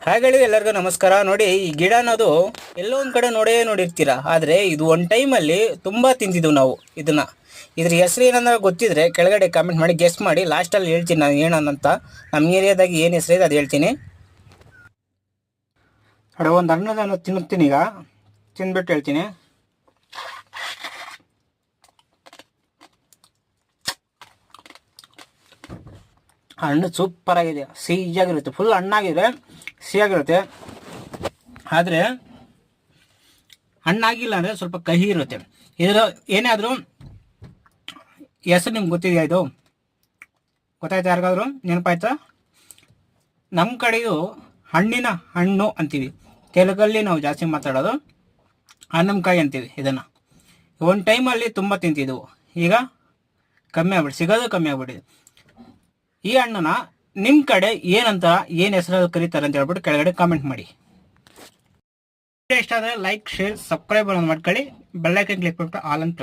ಹಾಗಾಗಿ ಎಲ್ಲರಿಗೂ ನಮಸ್ಕಾರ. ನೋಡಿ, ಈ ಗಿಡ ಅನ್ನೋದು ಎಲ್ಲೋ ಒಂದು ಕಡೆ ನೋಡಿರ್ತೀರ, ಆದರೆ ಇದು ಒಂದು ಟೈಮಲ್ಲಿ ತುಂಬ ತಿಂತಿದ್ವು ನಾವು ಇದನ್ನು. ಇದ್ರ ಹೆಸರು ಏನಂದ್ರೆ ಗೊತ್ತಿದ್ರೆ ಕೆಳಗಡೆ ಕಾಮೆಂಟ್ ಮಾಡಿ ಗೆಸ್ ಮಾಡಿ. ಲಾಸ್ಟಲ್ಲಿ ಹೇಳ್ತೀನಿ ನಾನು ಏನಂತ. ನಮ್ಮ ಏರಿಯಾದಾಗ ಏನು ಹೆಸರು ಇದೆ ಅದು ಹೇಳ್ತೀನಿ. ನೋಡಿ, ಒಂದು ಹಣ್ಣನ್ನು ತಿನ್ನುತ್ತೀನಿ. ಈಗ ತಿಂದ್ಬಿಟ್ಟು ಹೇಳ್ತೀನಿ. ಹಣ್ಣು ಸೂಪರ್ ಆಗಿದೆ, ಸಿಹಿಯಾಗಿರುತ್ತೆ. ಫುಲ್ ಹಣ್ಣಾಗಿದೆ, ಸಿಹಿಯಾಗಿರುತ್ತೆ. ಆದರೆ ಹಣ್ಣಾಗಿಲ್ಲ ಅಂದರೆ ಸ್ವಲ್ಪ ಕಹಿ ಇರುತ್ತೆ. ಇದರ ಏನೇ ಆದರೂ ಹೆಸರು ನಿಮ್ಗೆ ಗೊತ್ತಿದೆಯಾ? ಇದು ಗೊತ್ತಾಯ್ತಾ? ಯಾರಿಗಾದ್ರು ನೆನಪಾಯ್ತಾ? ನಮ್ಮ ಕಡೆಯು ಹಣ್ಣಿನ ಹಣ್ಣು ಅಂತೀವಿ. ತೆಲುಗಲ್ಲಿ ನಾವು ಜಾಸ್ತಿ ಮಾತಾಡೋದು ಹಣ್ಣಂಕಾಯಿ ಅಂತೀವಿ ಇದನ್ನು. ಒಂದು ಟೈಮಲ್ಲಿ ತುಂಬ ತಿಂತಿದ್ದೆವು, ಈಗ ಕಮ್ಮಿ ಆಗ್ಬಿಟ್ಟು ಸಿಗೋದು ಕಮ್ಮಿ ಆಗ್ಬಿಟ್ಟಿದೆ. ಈ ಹಣ್ಣನ್ನ ನಿಮ್ಮ ಕಡೆ ಏನಂತ, ಏನು ಹೆಸರು ಕರೀತಾರೆ ಅಂತ ಹೇಳ್ಬಿಟ್ಟು ಕೆಳಗಡೆ ಕಾಮೆಂಟ್ ಮಾಡಿ. ಇಷ್ಟ ಆದರೆ ಲೈಕ್, ಶೇರ್, ಸಬ್ಸ್ಕ್ರೈಬ್ ಮಾಡ್ಕೊಳ್ಳಿ. ಬೆಲ್ ಐಕಾನ್ ಕ್ಲಿಕ್ ಮಾಡಿಬಿಟ್ಟು ಆಲ್ ಅಂತ